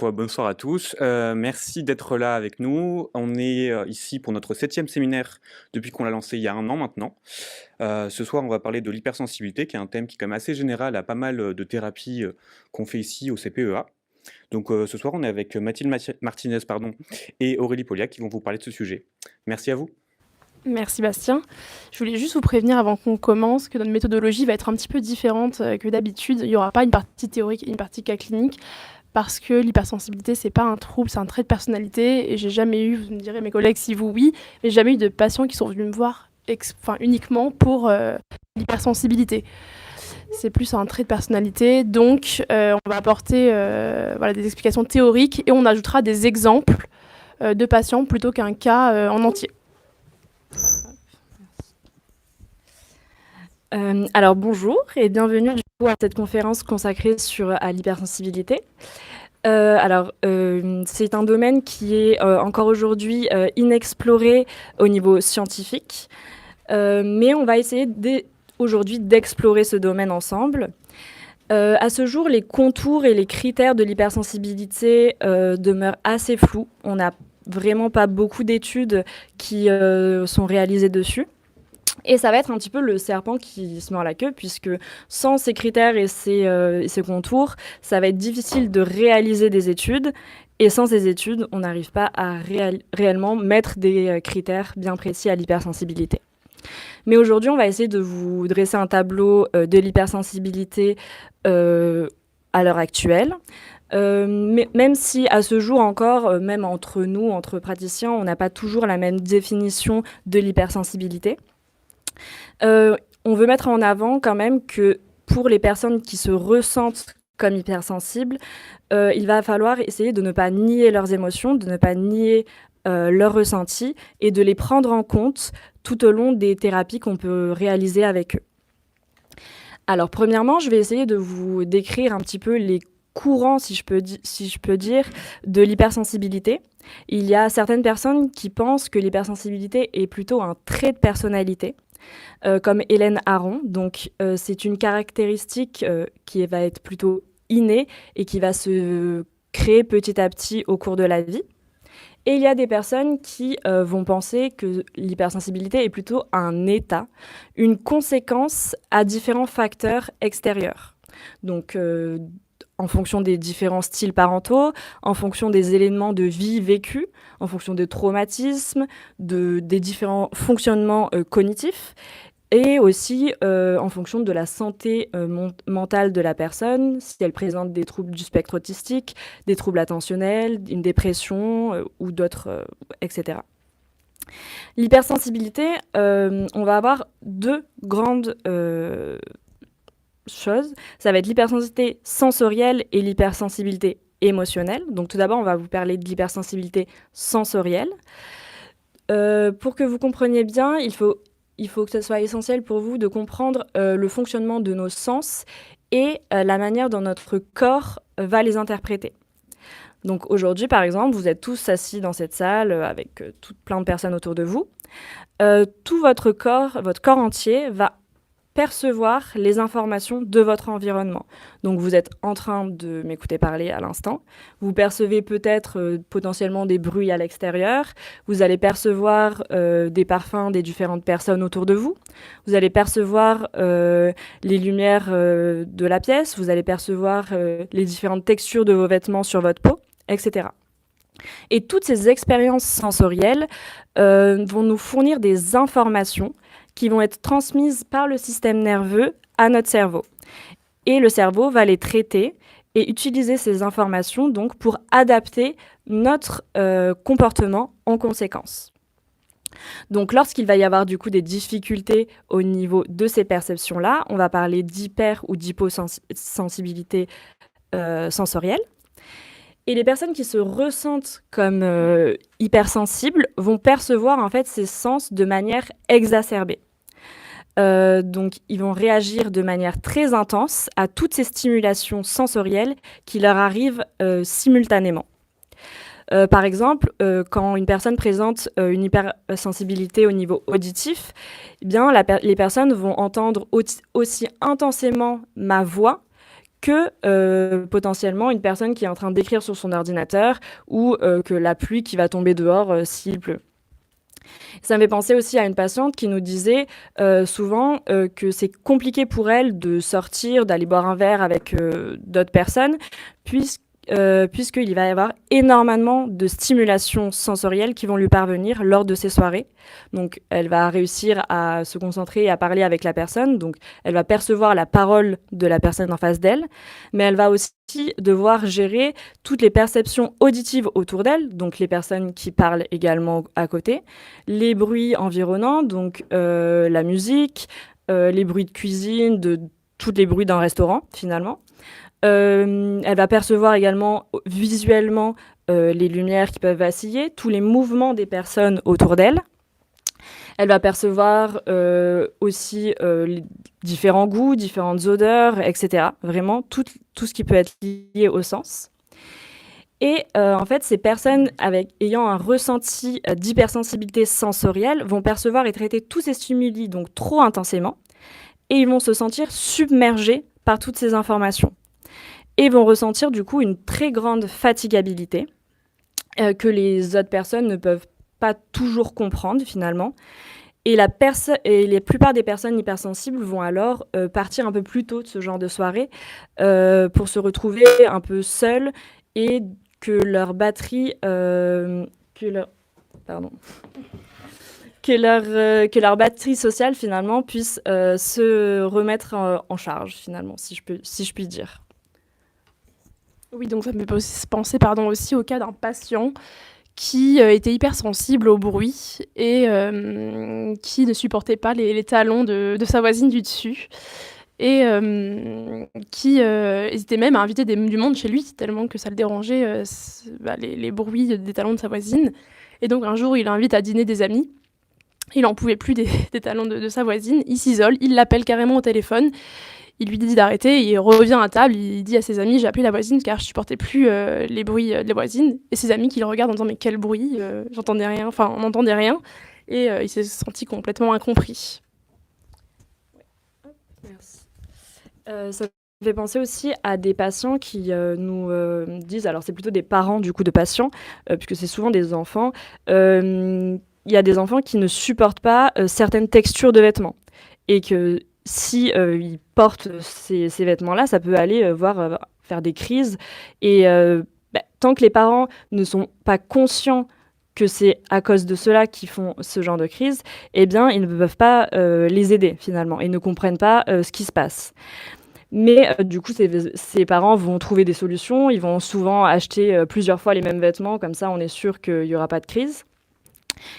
Bonsoir à tous. Merci d'être là avec nous. On est ici pour notre 7e séminaire depuis qu'on l'a lancé il y a 1 an maintenant. Ce soir, on va parler de l'hypersensibilité, qui est un thème qui est quand même assez général à pas mal de thérapies qu'on fait ici au CPEA. Donc ce soir, on est avec Mathilde Martinez et Aurélie Poliac qui vont vous parler de ce sujet. Merci à vous. Merci Bastien. Je voulais juste vous prévenir avant qu'on commence que notre méthodologie va être un petit peu différente que d'habitude. Il n'y aura pas une partie théorique et une partie cas clinique parce que l'hypersensibilité, c'est pas un trouble, c'est un trait de personnalité. Et j'ai jamais eu, vous me direz mes collègues si vous oui, mais j'ai jamais eu de patients qui sont venus me voir uniquement pour l'hypersensibilité. C'est plus un trait de personnalité. Donc on va apporter des explications théoriques et on ajoutera des exemples de patients plutôt qu'un cas en entier. Alors bonjour et bienvenue du coup à cette conférence consacrée à l'hypersensibilité. C'est un domaine qui est encore aujourd'hui inexploré au niveau scientifique, mais on va essayer aujourd'hui d'explorer ce domaine ensemble. À ce jour, les contours et les critères de l'hypersensibilité demeurent assez flous. On n'a vraiment pas beaucoup d'études qui sont réalisées dessus. Et ça va être un petit peu le serpent qui se mord la queue, puisque sans ces critères et ces contours, ça va être difficile de réaliser des études. Et sans ces études, on n'arrive pas à réellement mettre des critères bien précis à l'hypersensibilité. Mais aujourd'hui, on va essayer de vous dresser un tableau de l'hypersensibilité à l'heure actuelle. Même si à ce jour encore, même entre nous, entre praticiens, on n'a pas toujours la même définition de l'hypersensibilité. On veut mettre en avant quand même que pour les personnes qui se ressentent comme hypersensibles, il va falloir essayer de ne pas nier leurs émotions, de ne pas nier leurs ressentis et de les prendre en compte tout au long des thérapies qu'on peut réaliser avec eux. Alors premièrement, je vais essayer de vous décrire un petit peu les courants, si je peux dire, de l'hypersensibilité. Il y a certaines personnes qui pensent que l'hypersensibilité est plutôt un trait de personnalité, comme Hélène Aron. Donc, c'est une caractéristique qui va être plutôt innée et qui va se créer petit à petit au cours de la vie. Et il y a des personnes qui vont penser que l'hypersensibilité est plutôt un état, une conséquence à différents facteurs extérieurs. Donc, en fonction des différents styles parentaux, en fonction des éléments de vie vécus, en fonction des traumatismes, des différents fonctionnements cognitifs, et aussi en fonction de la santé mentale de la personne, si elle présente des troubles du spectre autistique, des troubles attentionnels, une dépression ou d'autres, etc. L'hypersensibilité, on va avoir deux grandes choses. Ça va être l'hypersensibilité sensorielle et l'hypersensibilité émotionnelle. Donc tout d'abord, on va vous parler de l'hypersensibilité sensorielle. Pour que vous compreniez bien, il faut que ce soit essentiel pour vous de comprendre le fonctionnement de nos sens et la manière dont notre corps va les interpréter. Donc aujourd'hui, par exemple, vous êtes tous assis dans cette salle avec plein de personnes autour de vous. Tout votre corps entier va percevoir les informations de votre environnement. Donc vous êtes en train de m'écouter parler à l'instant. Vous percevez peut-être potentiellement des bruits à l'extérieur. Vous allez percevoir des parfums des différentes personnes autour de vous. Vous allez percevoir les lumières de la pièce. Vous allez percevoir les différentes textures de vos vêtements sur votre peau, etc. Et toutes ces expériences sensorielles vont nous fournir des informations qui vont être transmises par le système nerveux à notre cerveau. Et le cerveau va les traiter et utiliser ces informations donc pour adapter notre comportement en conséquence. Donc lorsqu'il va y avoir du coup des difficultés au niveau de ces perceptions-là, on va parler d'hyper ou d'hyposensibilité sensorielle. Et les personnes qui se ressentent comme hypersensibles vont percevoir en fait ces sens de manière exacerbée. Donc, ils vont réagir de manière très intense à toutes ces stimulations sensorielles qui leur arrivent simultanément. Par exemple, quand une personne présente une hypersensibilité au niveau auditif, eh bien, les personnes vont entendre aussi intensément ma voix que potentiellement une personne qui est en train d'écrire sur son ordinateur ou que la pluie qui va tomber dehors s'il pleut. Ça me fait penser aussi à une patiente qui nous disait souvent que c'est compliqué pour elle de sortir, d'aller boire un verre avec d'autres personnes, puisqu'il va y avoir énormément de stimulations sensorielles qui vont lui parvenir lors de ces soirées. Donc, elle va réussir à se concentrer et à parler avec la personne. Donc, elle va percevoir la parole de la personne en face d'elle, mais elle va aussi devoir gérer toutes les perceptions auditives autour d'elle, donc les personnes qui parlent également à côté, les bruits environnants, donc la musique, les bruits de cuisine, de tous les bruits d'un restaurant, finalement. Elle va percevoir également visuellement les lumières qui peuvent vaciller, tous les mouvements des personnes autour d'elle. Elle va percevoir aussi les différents goûts, différentes odeurs, etc. Vraiment tout ce qui peut être lié au sens. Et en fait, ces personnes ayant un ressenti d'hypersensibilité sensorielle vont percevoir et traiter tous ces stimuli donc trop intensément, et ils vont se sentir submergés par toutes ces informations. Et vont ressentir du coup une très grande fatigabilité que les autres personnes ne peuvent pas toujours comprendre finalement. Et la plupart des personnes hypersensibles vont alors partir un peu plus tôt de ce genre de soirée pour se retrouver un peu seules et que leur batterie, que leur batterie sociale finalement puisse se remettre en charge finalement, si je puis dire. Oui, donc ça me fait penser aussi au cas d'un patient qui était hypersensible au bruit et qui ne supportait pas les talons de sa voisine du dessus et qui hésitait même à inviter du monde chez lui tellement que ça le dérangeait les bruits des talons de sa voisine. Et donc un jour, il invite à dîner des amis. Il n'en pouvait plus des talons de sa voisine. Il s'isole, il l'appelle carrément au téléphone. Il lui dit d'arrêter, il revient à table, il dit à ses amis « J'ai appelé la voisine car je supportais plus les bruits de la voisine ». Et ses amis qui le regardent en disant « Mais quel bruit j'entendais rien », enfin on n'entendait rien. Et il s'est senti complètement incompris. Merci. Ça me fait penser aussi à des patients qui nous disent, alors c'est plutôt des parents du coup de patients, puisque c'est souvent des enfants, il y a des enfants qui ne supportent pas certaines textures de vêtements. Et que si ils portent ces vêtements-là, ça peut aller faire des crises. Et tant que les parents ne sont pas conscients que c'est à cause de cela qu'ils font ce genre de crise, eh bien, ils ne peuvent pas les aider, finalement, et ne comprennent pas ce qui se passe. Mais du coup, ces parents vont trouver des solutions. Ils vont souvent acheter plusieurs fois les mêmes vêtements. Comme ça, on est sûr qu'il n'y aura pas de crise.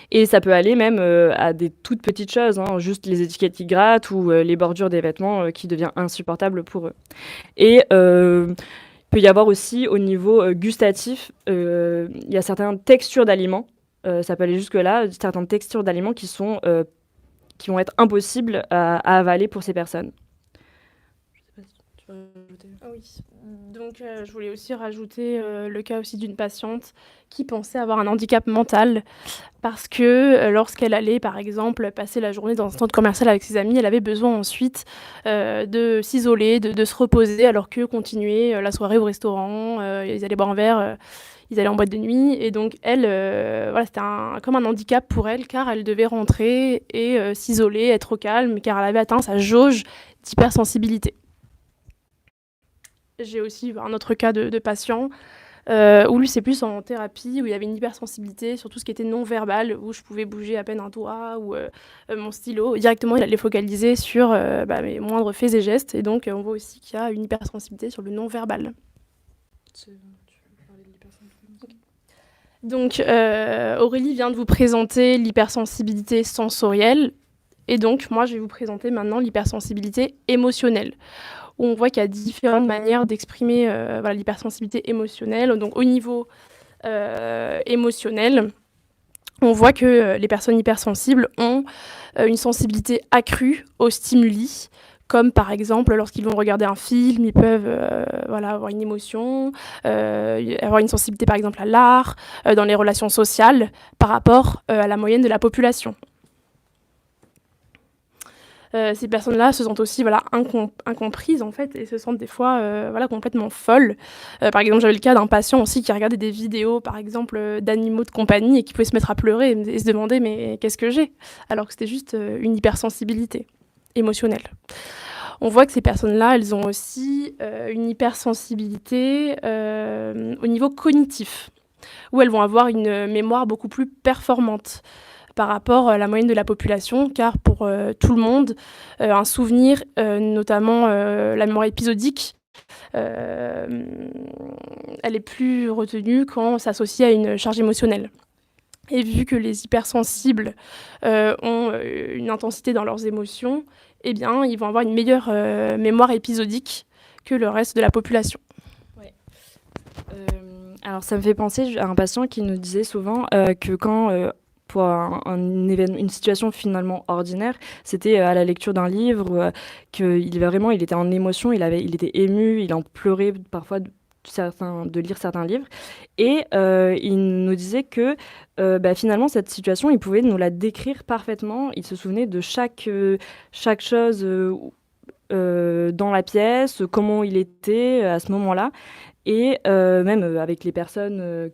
Et ça peut aller même à des toutes petites choses, hein, juste les étiquettes qui grattent ou les bordures des vêtements qui deviennent insupportables pour eux. Et il peut y avoir aussi au niveau gustatif, il y a certaines textures d'aliments, ça peut aller jusque-là, certaines textures d'aliments qui vont être impossibles à avaler pour ces personnes. Oui, donc je voulais aussi rajouter le cas aussi d'une patiente qui pensait avoir un handicap mental parce que lorsqu'elle allait par exemple passer la journée dans un centre commercial avec ses amis, elle avait besoin ensuite de s'isoler, de se reposer alors que continuer la soirée au restaurant, ils allaient boire un verre, ils allaient en boîte de nuit et donc elle, c'était comme un handicap pour elle car elle devait rentrer et s'isoler, être au calme car elle avait atteint sa jauge d'hypersensibilité. J'ai aussi un autre cas de patient où lui, c'est plus en thérapie, où il y avait une hypersensibilité sur tout ce qui était non-verbal, où je pouvais bouger à peine un doigt ou mon stylo. Directement, il allait focaliser sur mes moindres faits et gestes. Et donc, on voit aussi qu'il y a une hypersensibilité sur le non-verbal. Tu veux parler de l'hypersensibilité ? Donc, Aurélie vient de vous présenter l'hypersensibilité sensorielle. Et donc, moi, je vais vous présenter maintenant l'hypersensibilité émotionnelle, où on voit qu'il y a différentes manières d'exprimer l'hypersensibilité émotionnelle. Donc, au niveau émotionnel, on voit que les personnes hypersensibles ont une sensibilité accrue aux stimuli, comme par exemple lorsqu'ils vont regarder un film, ils peuvent avoir une émotion, avoir une sensibilité par exemple à l'art, dans les relations sociales, par rapport à la moyenne de la population. Ces personnes-là se sentent aussi incomprises en fait et se sentent des fois complètement folles. Par exemple, j'avais le cas d'un patient aussi qui regardait des vidéos par exemple d'animaux de compagnie et qui pouvait se mettre à pleurer et se demander mais qu'est-ce que j'ai? Alors que c'était juste une hypersensibilité émotionnelle. On voit que ces personnes-là, elles ont aussi une hypersensibilité au niveau cognitif, où elles vont avoir une mémoire beaucoup plus performante par rapport à la moyenne de la population, car pour tout le monde, un souvenir, notamment la mémoire épisodique, elle est plus retenue quand s'associe à une charge émotionnelle. Et vu que les hypersensibles ont une intensité dans leurs émotions, eh bien, ils vont avoir une meilleure mémoire épisodique que le reste de la population. Ouais. Alors, ça me fait penser à un patient qui nous disait souvent que quand, pour une situation finalement ordinaire, c'était à la lecture d'un livre, qu'il était en émotion, il était ému, il en pleurait parfois de lire certains livres. Et il nous disait que finalement, cette situation, il pouvait nous la décrire parfaitement. Il se souvenait de chaque chose dans la pièce, comment il était à ce moment-là. Et même avec les personnes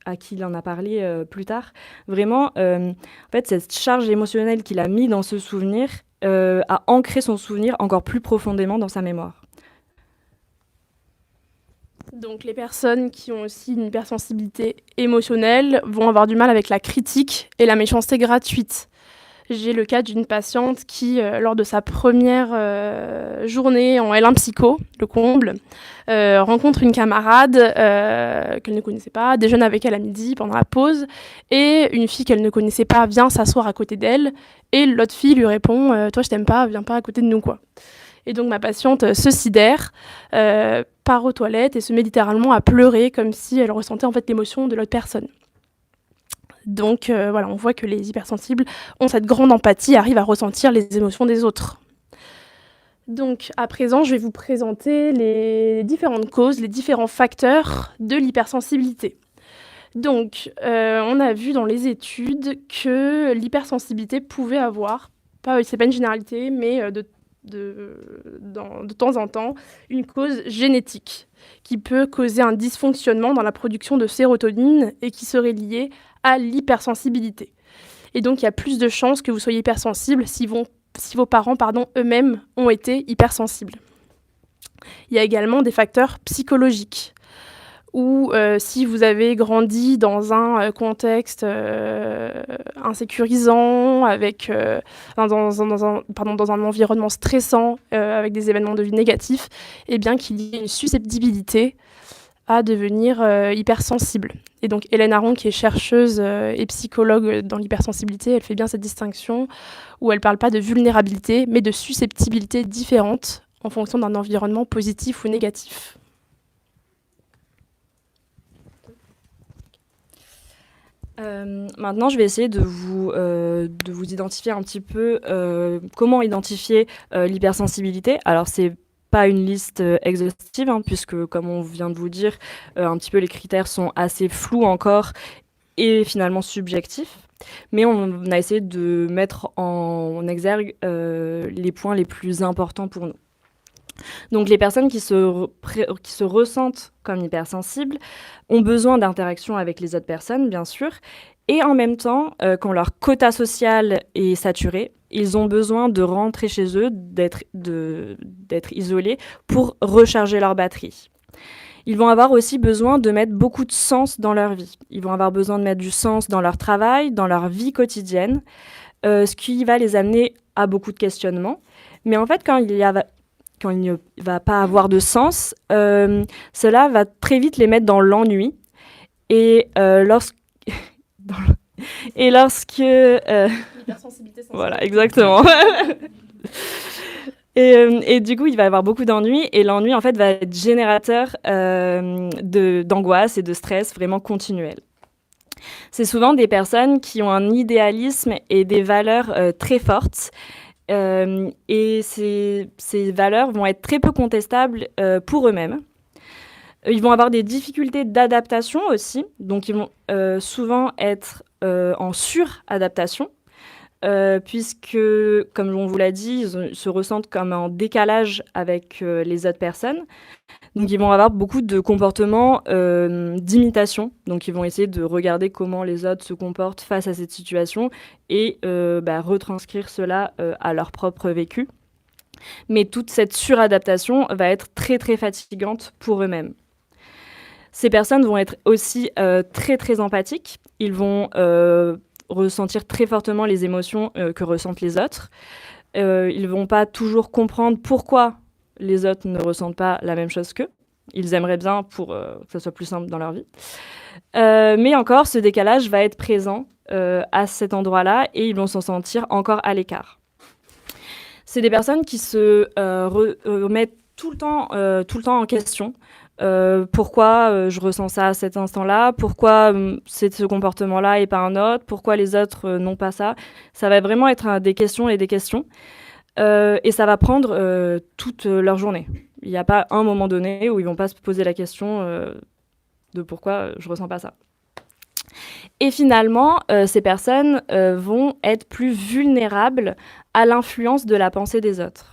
à qui il en a parlé plus tard. Vraiment, en fait, cette charge émotionnelle qu'il a mis dans ce souvenir a ancré son souvenir encore plus profondément dans sa mémoire. Donc les personnes qui ont aussi une hypersensibilité émotionnelle vont avoir du mal avec la critique et la méchanceté gratuite. J'ai le cas d'une patiente qui, lors de sa première journée en L1 psycho, le comble, rencontre une camarade qu'elle ne connaissait pas, déjeune avec elle à midi pendant la pause, et une fille qu'elle ne connaissait pas vient s'asseoir à côté d'elle, et l'autre fille lui répond « Toi, je t'aime pas, viens pas à côté de nous, quoi ». Et donc ma patiente se sidère, part aux toilettes et se met littéralement à pleurer comme si elle ressentait en fait l'émotion de l'autre personne. Donc on voit que les hypersensibles ont cette grande empathie, arrivent à ressentir les émotions des autres. Donc à présent, je vais vous présenter les différentes causes, les différents facteurs de l'hypersensibilité. Donc on a vu dans les études que l'hypersensibilité pouvait avoir, c'est pas une généralité, mais de temps en temps, une cause génétique qui peut causer un dysfonctionnement dans la production de sérotonine et qui serait lié à l'hypersensibilité. Et donc, il y a plus de chances que vous soyez hypersensible si vos parents eux-mêmes ont été hypersensibles. Il y a également des facteurs psychologiques ou si vous avez grandi dans un contexte insécurisant, dans un environnement stressant, avec des événements de vie négatifs, eh bien qu'il y ait une susceptibilité à devenir hypersensible. Et donc Hélène Aron, qui est chercheuse et psychologue dans l'hypersensibilité, elle fait bien cette distinction où elle ne parle pas de vulnérabilité, mais de susceptibilité différente en fonction d'un environnement positif ou négatif. Maintenant, je vais essayer de vous identifier un petit peu comment identifier l'hypersensibilité. Alors, c'est pas une liste exhaustive, puisque, comme on vient de vous dire, un petit peu les critères sont assez flous encore et finalement subjectifs. Mais on a essayé de mettre en exergue les points les plus importants pour nous. Donc les personnes qui se ressentent comme hypersensibles ont besoin d'interaction avec les autres personnes, bien sûr, et en même temps, quand leur quota social est saturé, ils ont besoin de rentrer chez eux, d'être isolés pour recharger leur batterie. Ils vont avoir aussi besoin de mettre beaucoup de sens dans leur vie. Ils vont avoir besoin de mettre du sens dans leur travail, dans leur vie quotidienne, ce qui va les amener à beaucoup de questionnements. Mais en fait, quand il ne va pas avoir de sens, cela va très vite les mettre dans l'ennui. Et lorsque... L'hypersensibilité sensible. Voilà, exactement. Et du coup, il va y avoir beaucoup d'ennui. Et l'ennui, en fait, va être générateur d'angoisse et de stress vraiment continuel. C'est souvent des personnes qui ont un idéalisme et des valeurs très fortes. Et ces valeurs vont être très peu contestables pour eux-mêmes. Ils vont avoir des difficultés d'adaptation aussi, donc ils vont souvent être en suradaptation. puisque, comme on vous l'a dit, se ressentent comme en décalage avec les autres personnes. Donc, ils vont avoir beaucoup de comportements d'imitation. Donc, ils vont essayer de regarder comment les autres se comportent face à cette situation et retranscrire cela à leur propre vécu. Mais toute cette suradaptation va être très, très fatigante pour eux-mêmes. Ces personnes vont être aussi très, très empathiques. Ils vont ressentir très fortement les émotions que ressentent les autres. Ils ne vont pas toujours comprendre pourquoi les autres ne ressentent pas la même chose qu'eux. Ils aimeraient bien pour que ça soit plus simple dans leur vie. Mais encore, ce décalage va être présent à cet endroit-là et ils vont s'en sentir encore à l'écart. C'est des personnes qui se remettent tout le temps en question. Pourquoi je ressens ça à cet instant-là, pourquoi c'est ce comportement-là et pas un autre, pourquoi les autres n'ont pas ça. Ça va vraiment être des questions et des questions. Et ça va prendre toute leur journée. Il n'y a pas un moment donné où ils ne vont pas se poser la question de pourquoi je ne ressens pas ça. Et finalement, ces personnes vont être plus vulnérables à l'influence de la pensée des autres.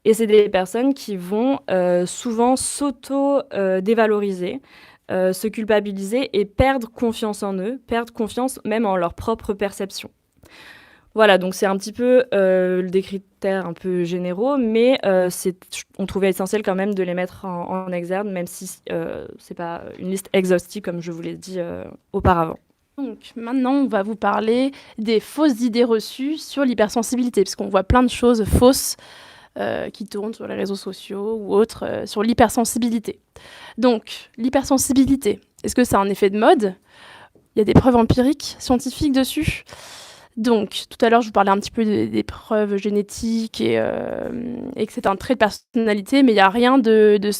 Et c'est des personnes qui vont souvent s'auto-dévaloriser, se culpabiliser et perdre confiance en eux, perdre confiance même en leur propre perception. Voilà, donc c'est un petit peu des critères un peu généraux, mais on trouvait essentiel quand même de les mettre en exergue, même si c'est pas une liste exhaustive comme je vous l'ai dit auparavant. Donc maintenant, on va vous parler des fausses idées reçues sur l'hypersensibilité, parce qu'on voit plein de choses fausses qui tournent sur les réseaux sociaux ou autres sur l'hypersensibilité. Donc, l'hypersensibilité, est-ce que c'est un effet de mode ? Il y a des preuves empiriques, scientifiques dessus. Donc, tout à l'heure, je vous parlais un petit peu des preuves génétiques et que c'est un trait de personnalité, mais il n'y a rien de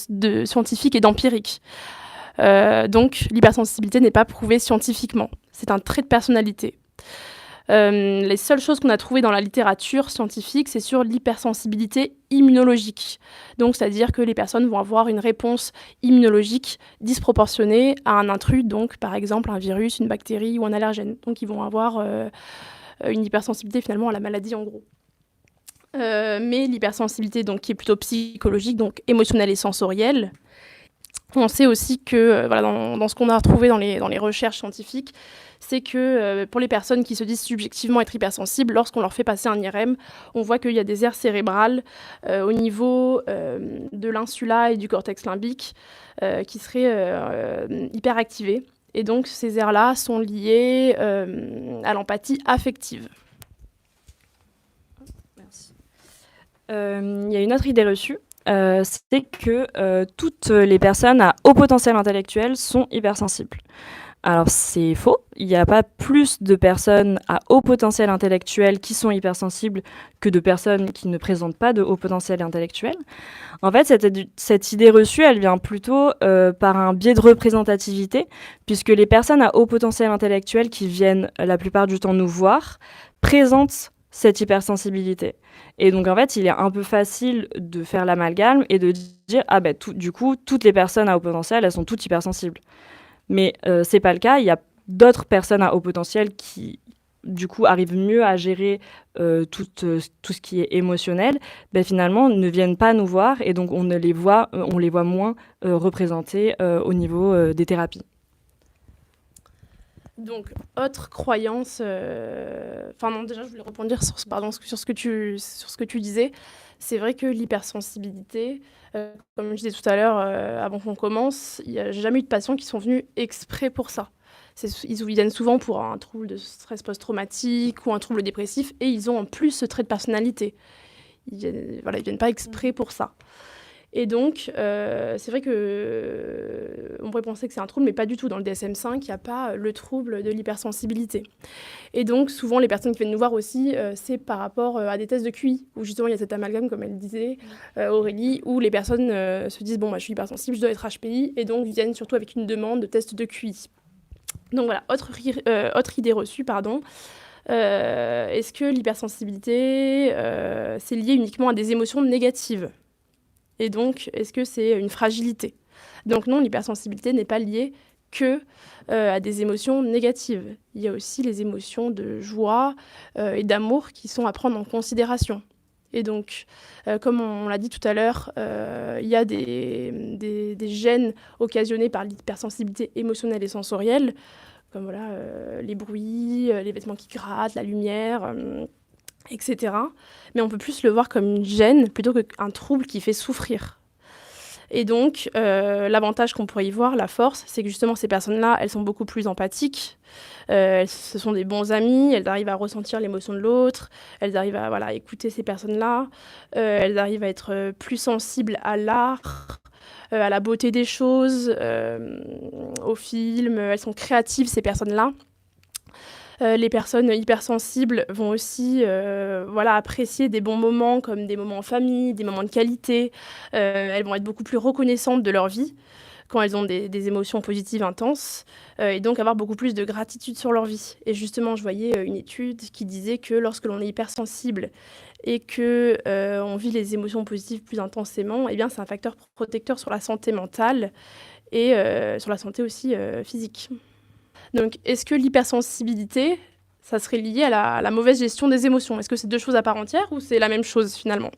scientifique et d'empirique. Donc, l'hypersensibilité n'est pas prouvée scientifiquement. C'est un trait de personnalité. Les seules choses qu'on a trouvées dans la littérature scientifique, c'est sur l'hypersensibilité immunologique. Donc, c'est-à-dire que les personnes vont avoir une réponse immunologique disproportionnée à un intrus, donc par exemple un virus, une bactérie ou un allergène. Donc, ils vont avoir une hypersensibilité finalement à la maladie en gros. Mais l'hypersensibilité donc, qui est plutôt psychologique, donc émotionnelle et sensorielle, on sait aussi que, dans ce qu'on a retrouvé dans les recherches scientifiques, c'est que pour les personnes qui se disent subjectivement être hypersensibles, lorsqu'on leur fait passer un IRM, on voit qu'il y a des aires cérébrales au niveau de l'insula et du cortex limbique qui seraient hyperactivées. Et donc, ces aires-là sont liées à l'empathie affective. Merci. Il y a une autre idée reçue. C'est que toutes les personnes à haut potentiel intellectuel sont hypersensibles. Alors c'est faux, il n'y a pas plus de personnes à haut potentiel intellectuel qui sont hypersensibles que de personnes qui ne présentent pas de haut potentiel intellectuel. En fait, cette idée reçue, elle vient plutôt par un biais de représentativité, puisque les personnes à haut potentiel intellectuel qui viennent la plupart du temps nous voir présentent cette hypersensibilité. Et donc, en fait, il est un peu facile de faire l'amalgame et de dire « Ah ben, du coup, toutes les personnes à haut potentiel, elles sont toutes hypersensibles ». Mais c'est pas le cas. Il y a d'autres personnes à haut potentiel qui, du coup, arrivent mieux à gérer tout ce qui est émotionnel. Ben, finalement, ne viennent pas nous voir et donc on les voit moins représentés au niveau des thérapies. Donc, autre croyance... déjà, je voulais rebondir sur ce que tu disais. C'est vrai que l'hypersensibilité, comme je disais tout à l'heure, avant qu'on commence, j'ai jamais eu de patients qui sont venus exprès pour ça. Ils viennent souvent pour un trouble de stress post-traumatique ou un trouble dépressif et ils ont en plus ce trait de personnalité. Ils viennent pas exprès pour ça. Et donc, c'est vrai qu'on pourrait penser que c'est un trouble, mais pas du tout. Dans le DSM-5, il n'y a pas le trouble de l'hypersensibilité. Et donc, souvent, les personnes qui viennent nous voir aussi, c'est par rapport à des tests de QI, où justement, il y a cet amalgame, comme elle disait, Aurélie, où les personnes se disent « Bon, je suis hypersensible, je dois être HPI », et donc viennent surtout avec une demande de test de QI. Donc voilà, autre idée reçue, pardon. Est-ce que l'hypersensibilité, c'est lié uniquement à des émotions négatives ? Et donc, est-ce que c'est une fragilité ? Donc non, l'hypersensibilité n'est pas liée que à des émotions négatives. Il y a aussi les émotions de joie et d'amour qui sont à prendre en considération. Et donc, comme on l'a dit tout à l'heure, il y a des gènes occasionnés par l'hypersensibilité émotionnelle et sensorielle, comme voilà, les bruits, les vêtements qui grattent, la lumière, etc. Mais on peut plus le voir comme une gêne plutôt qu'un trouble qui fait souffrir. Et donc, l'avantage qu'on pourrait y voir, la force, c'est que justement, ces personnes-là, elles sont beaucoup plus empathiques. Ce sont des bons amis, elles arrivent à ressentir l'émotion de l'autre, elles arrivent à voilà, écouter ces personnes-là, elles arrivent à être plus sensibles à l'art, à la beauté des choses, au film, elles sont créatives, ces personnes-là. Les personnes hypersensibles vont aussi voilà, apprécier des bons moments comme des moments en famille, des moments de qualité. Elles vont être beaucoup plus reconnaissantes de leur vie quand elles ont des émotions positives intenses et donc avoir beaucoup plus de gratitude sur leur vie. Et justement, je voyais une étude qui disait que lorsque l'on est hypersensible et que on vit les émotions positives plus intensément, eh bien, c'est un facteur protecteur sur la santé mentale et sur la santé aussi physique. Donc, est-ce que l'hypersensibilité, ça serait lié à la mauvaise gestion des émotions? Est-ce que c'est deux choses à part entière ou c'est la même chose finalement?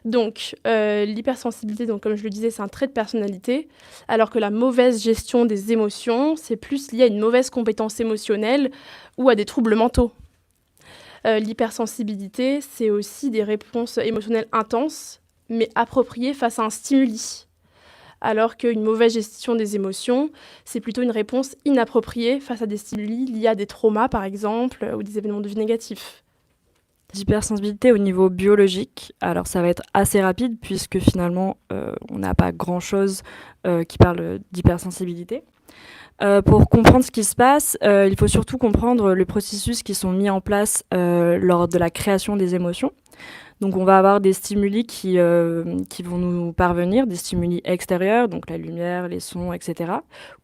Donc, l'hypersensibilité, donc, comme je le disais, c'est un trait de personnalité, alors que la mauvaise gestion des émotions, c'est plus lié à une mauvaise compétence émotionnelle ou à des troubles mentaux. L'hypersensibilité, c'est aussi des réponses émotionnelles intenses, mais appropriées face à un stimuli. Alors qu'une mauvaise gestion des émotions, c'est plutôt une réponse inappropriée face à des stimuli liés à des traumas, par exemple, ou des événements de vie négatifs. D'hypersensibilité au niveau biologique, alors ça va être assez rapide puisque finalement on n'a pas grand-chose qui parle d'hypersensibilité. Pour comprendre ce qui se passe, il faut surtout comprendre les processus qui sont mis en place lors de la création des émotions. Donc on va avoir des stimuli qui vont nous parvenir, des stimuli extérieurs, donc la lumière, les sons, etc.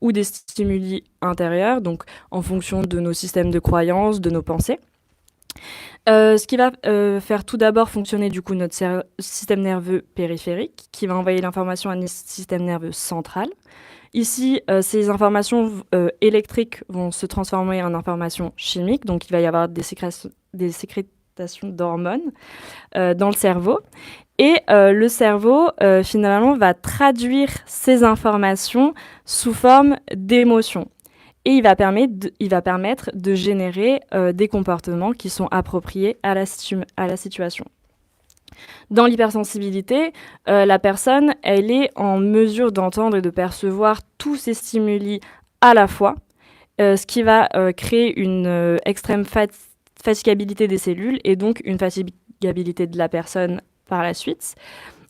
Ou des stimuli intérieurs, donc en fonction de nos systèmes de croyances, de nos pensées. Ce qui va faire tout d'abord fonctionner du coup notre système nerveux périphérique, qui va envoyer l'information à notre système nerveux central. Ici, ces informations électriques vont se transformer en informations chimiques, donc il va y avoir des sécrétations d'hormones dans le cerveau. Et le cerveau, finalement, va traduire ces informations sous forme d'émotions. Et il va permettre de générer des comportements qui sont appropriés à la situation. Dans l'hypersensibilité, la personne, elle est en mesure d'entendre et de percevoir tous ces stimuli à la fois, ce qui va créer une extrême fatigabilité des cellules et donc une fatigabilité de la personne par la suite.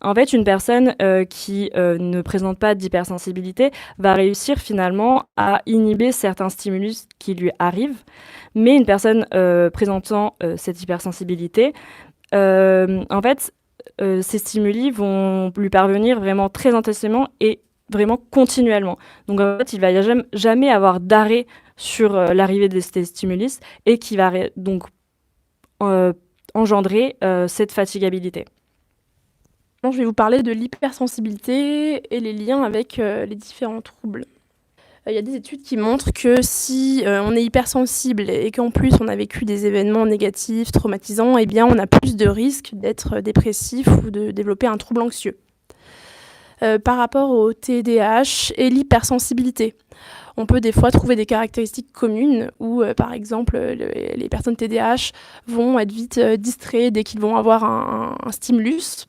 En fait, une personne qui ne présente pas d'hypersensibilité va réussir finalement à inhiber certains stimulus qui lui arrivent, mais une personne présentant cette hypersensibilité, en fait, ces stimuli vont lui parvenir vraiment très intensément et vraiment continuellement. Donc en fait, il ne va jamais avoir d'arrêt sur l'arrivée de ces stimulus et qui va donc engendrer cette fatigabilité. Je vais vous parler de l'hypersensibilité et les liens avec les différents troubles. Il y a des études qui montrent que si on est hypersensible et qu'en plus on a vécu des événements négatifs, traumatisants, eh bien on a plus de risques d'être dépressif ou de développer un trouble anxieux. Par rapport au TDAH et l'hypersensibilité, on peut des fois trouver des caractéristiques communes où, par exemple, les personnes TDAH vont être vite distraites dès qu'ils vont avoir un stimulus.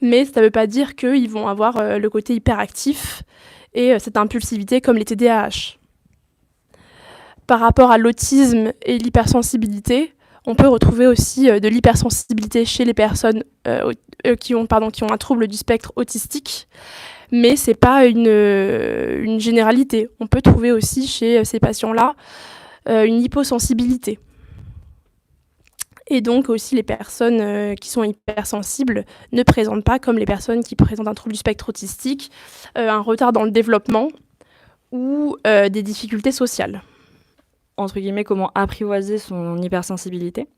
Mais ça ne veut pas dire qu'ils vont avoir le côté hyperactif et cette impulsivité comme les TDAH. Par rapport à l'autisme et l'hypersensibilité, on peut retrouver aussi de l'hypersensibilité chez les personnes qui ont un trouble du spectre autistique, mais ce n'est pas une généralité. On peut trouver aussi chez ces patients-là une hyposensibilité. Et donc aussi les personnes qui sont hypersensibles ne présentent pas, comme les personnes qui présentent un trouble du spectre autistique, un retard dans le développement ou des difficultés sociales. Entre guillemets, comment apprivoiser son hypersensibilité.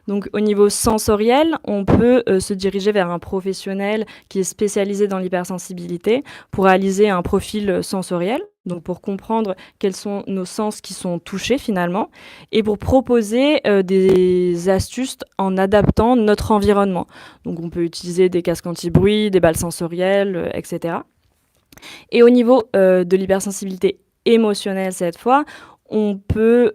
Donc au niveau sensoriel, on peut se diriger vers un professionnel qui est spécialisé dans l'hypersensibilité pour réaliser un profil sensoriel. donc pour comprendre quels sont nos sens qui sont touchés finalement, et pour proposer des astuces en adaptant notre environnement. Donc on peut utiliser des casques anti-bruit, des balles sensorielles, etc. Et au niveau de l'hypersensibilité émotionnelle cette fois, on peut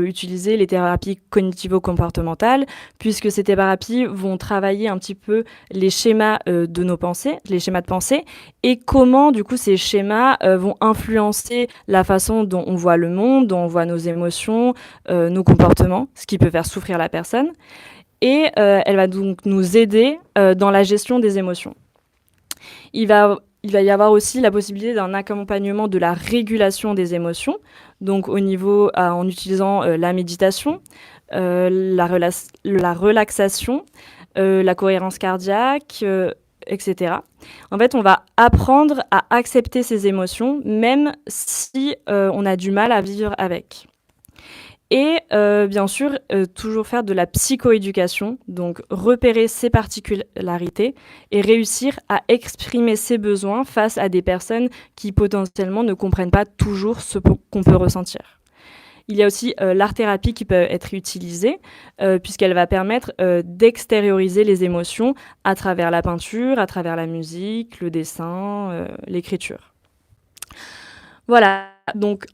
utiliser les thérapies cognitivo-comportementales, puisque ces thérapies vont travailler un petit peu les schémas de nos pensées, les schémas de pensée, et comment du coup ces schémas vont influencer la façon dont on voit le monde, dont on voit nos émotions, nos comportements, ce qui peut faire souffrir la personne. Et elle va donc nous aider dans la gestion des émotions. Il va y avoir aussi la possibilité d'un accompagnement de la régulation des émotions, donc au niveau en utilisant la méditation, la relaxation, la cohérence cardiaque, etc. En fait, on va apprendre à accepter ces émotions, même si on a du mal à vivre avec. Et bien sûr, toujours faire de la psychoéducation, donc repérer ses particularités et réussir à exprimer ses besoins face à des personnes qui potentiellement ne comprennent pas toujours ce qu'on peut ressentir. Il y a aussi l'art-thérapie qui peut être utilisée, puisqu'elle va permettre d'extérioriser les émotions à travers la peinture, à travers la musique, le dessin, l'écriture. Voilà, donc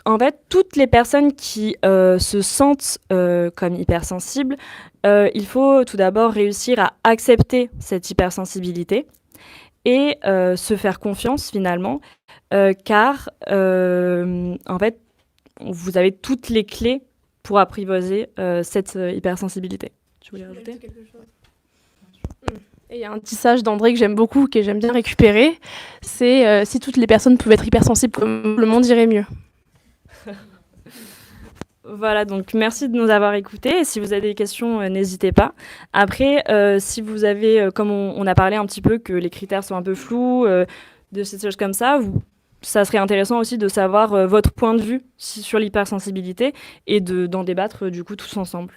en fait, toutes les personnes qui se sentent comme hypersensibles, il faut tout d'abord réussir à accepter cette hypersensibilité et se faire confiance finalement, car en fait, vous avez toutes les clés pour apprivoiser cette hypersensibilité. Tu voulais rajouter quelque chose ? Et il y a un tissage d'André que j'aime beaucoup, que j'aime bien récupérer, c'est si toutes les personnes pouvaient être hypersensibles, le monde irait mieux. Voilà, donc merci de nous avoir écoutés. Et si vous avez des questions, n'hésitez pas. Après, si vous avez, comme on a parlé un petit peu, que les critères sont un peu flous, de ces choses comme ça, ça serait intéressant aussi de savoir votre point de vue sur l'hypersensibilité et d'en débattre du coup tous ensemble.